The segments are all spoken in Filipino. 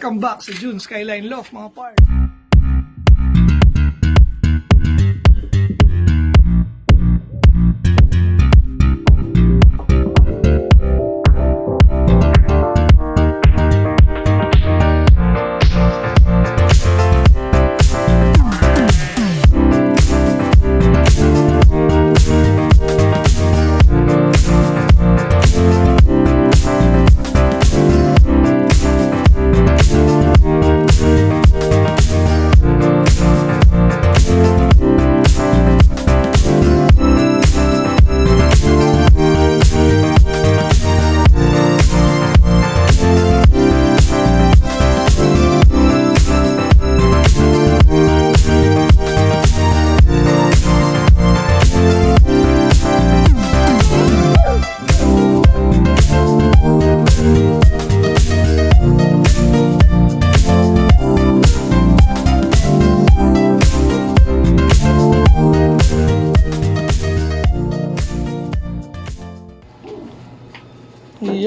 Welcome back sa June Skyline Loft mga par.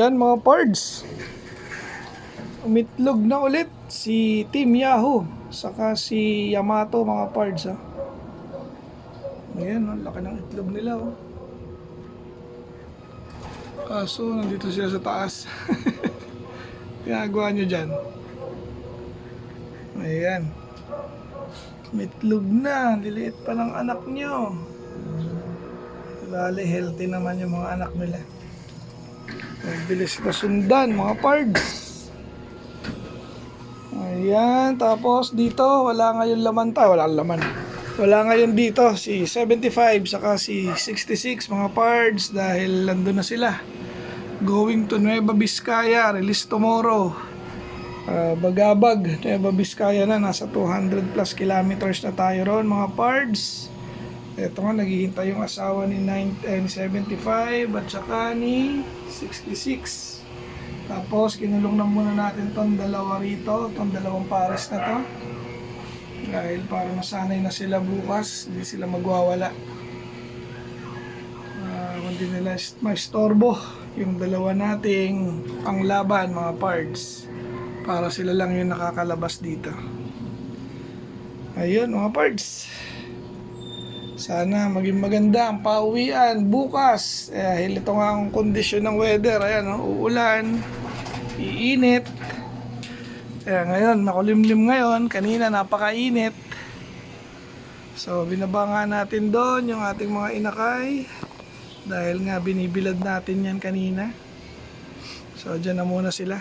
Yan mga pards, umitlog na ulit si Team Yahoo saka si Yamato mga pards ha. Ayan, oh, laki ng itlog nila oh. Kaso nandito sila sa taas. Ginagawa nyo dyan. Ayan, umitlog na, liliit pa ng anak nyo. Bale, healthy naman yung mga anak nila. Bilis na sundan mga pards. Ayan, tapos dito wala ngayon laman tayo. Wala ngayon dito si 75 saka si 66 mga pards dahil nandun na sila. Going to Nueva Vizcaya, release tomorrow. Bagabag, Nueva Vizcaya na, nasa 200 plus kilometers na tayo ron mga pards. Ito nga, naghihintay yung asawa ni 75 at saka ni 66. Tapos kinulong na muna natin tong dalawa rito, tong dalawang pares na to, dahil para masanay na sila bukas, hindi sila magwawala. Hindi nila maistorbo yung dalawa nating panglaban mga pards, para sila lang yung nakakalabas dito. Ayun mga pards, sana maging maganda ang pauwian bukas. Dahil ito nga ang kondisyon ng weather. Ayan, uulan, iinit. Ngayon, makulimlim ngayon. Kanina napakainit. So, binaba nga natin doon yung ating mga inakay. Dahil nga binibilad natin yan kanina. So, dyan na muna sila.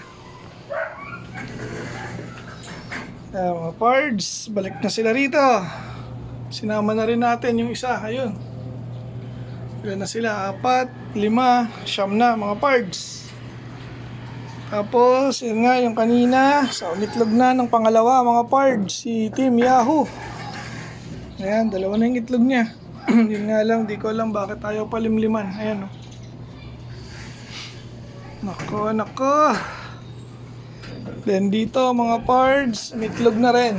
Mga pards, balik na sila rito. Sinama na rin natin yung isa, ayun. Ilan na sila? 4, 5, 9 na mga pards. Tapos, yun nga yung kanina, sa umitlog na ng pangalawa mga pards, si Team Yahoo. Ayan, dalawa na yung itlog niya. Yun nga lang, di ko alam bakit ayaw palimliman. Ayan o. Nako. Then dito mga pards, umitlog na rin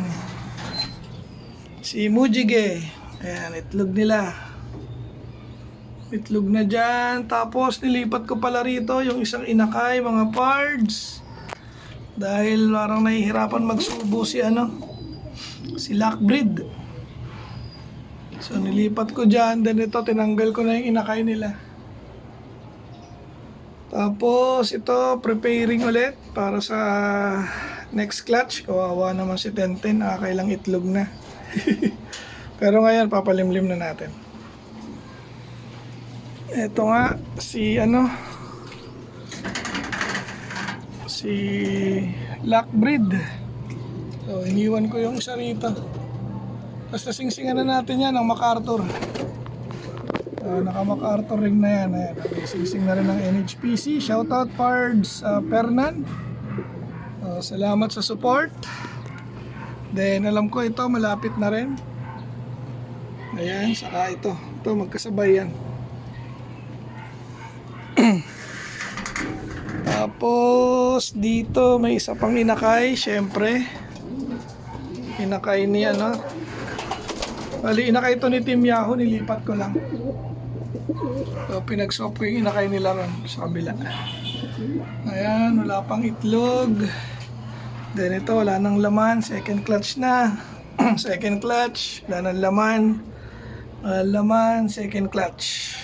si Mujige. Ayan, itlog nila. Itlog na dyan. Tapos nilipat ko pala rito yung isang inakay mga pards, dahil parang nahihirapan magsubo si si Lockbreed. So nilipat ko dyan. Then ito, tinanggal ko na yung inakay nila. Tapos ito, preparing ulit para sa next clutch. Kawawa naman si Tenten, nakakailang itlog na. Pero ngayon papalimlim na natin. Ito nga si si Lockbreed. So iniwan ko yung isa rito. Basta singsingan na natin yan ng MacArthur. Naka MacArthur ring na yan. Ayan, singsing na rin ng NHPC. Shoutout pards Pernan. Salamat sa support. Then alam ko ito malapit na rin. Ayan, saka ito magkasabay yan. Tapos dito may isa pang inakay, syempre. Inakay ni bali inakay ito ni Team Yahoo, nilipat ko lang. So pinag-swap ko yung inakay nila ron sa kabila. Ayan, wala pang itlog. Then ito, wala nang laman. Second clutch na. Second clutch. Wala nang laman. Wala laman. Second clutch.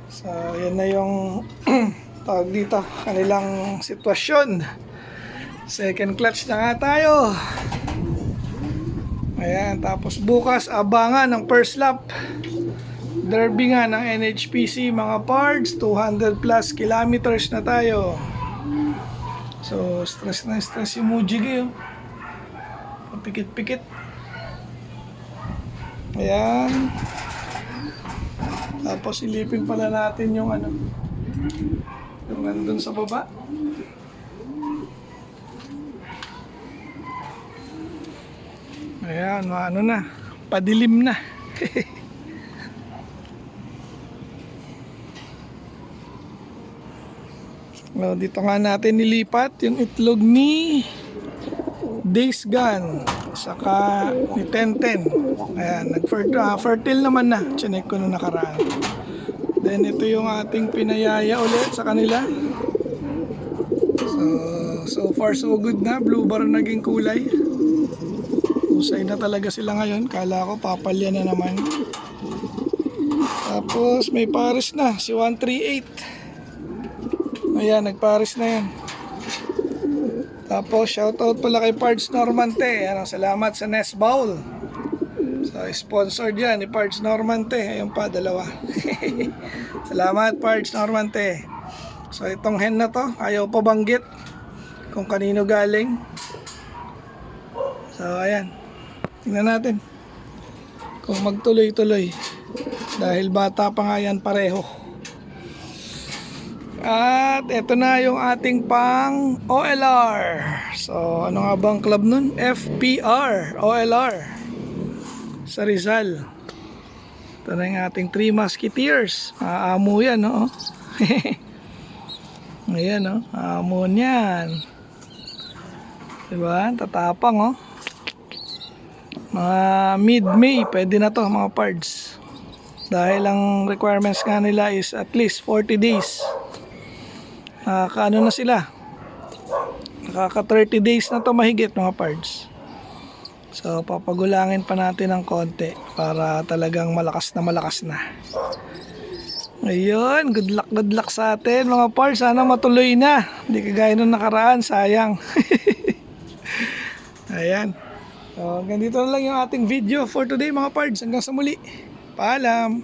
So, yan na yung tawag dito. Kanilang sitwasyon. Second clutch na nga tayo. Ayan. Tapos bukas, abangan ng first lap. Derby nga ng NHPC mga parts. 200 plus kilometers na tayo. So, stress na stress yung Mujigi, oh. Pikit-pikit. Ayan. Tapos, ilipin pala natin yung ano, yung nandun sa baba. Ayan, ano na, padilim na. No, dito nga natin nilipat yung itlog ni Days Gone saka ni Tenten. Ayan, fertile naman na. Chinek ko nung nakaraan. Then ito yung ating pinayaya ulit sa kanila. So far so good na. Blue bar naging kulay. Usay na talaga sila ngayon. Kala ko papalya na naman. Tapos may pares na si 138. Ayan, nagparis na yan. Tapos, shoutout pala kay Pards Normante. Ayan, salamat sa Nest Bowl. So, sponsored yan ni Pards Normante. Ayun pa, dalawa. Salamat, Pards Normante. So, itong hen na to, ayaw pa banggit kung kanino galing. So, ayan. Tingnan natin kung magtuloy-tuloy. Dahil bata pa nga yan pareho. At ito na yung ating pang OLR. So ano nga bang club nun? FPR OLR sa Rizal. Ito na yung ating 3 Musketeers. Amo yan, no? Ayan, no? Amo yan. Diba? Tatapang, oh. Mga mid-May pwede na to mga parts. Dahil ang requirements nga nila is at least 40 days. Nakaka-ano na sila, nakaka 30 days na to mahigit mga parts. So papagulangin pa natin ng konti para talagang malakas na. Ayun, good luck sa atin mga parts. Sana matuloy na, hindi kagaya nung nakaraan, sayang. Ayan, so ganito na lang yung ating video for today mga parts. Hanggang sa muli, paalam.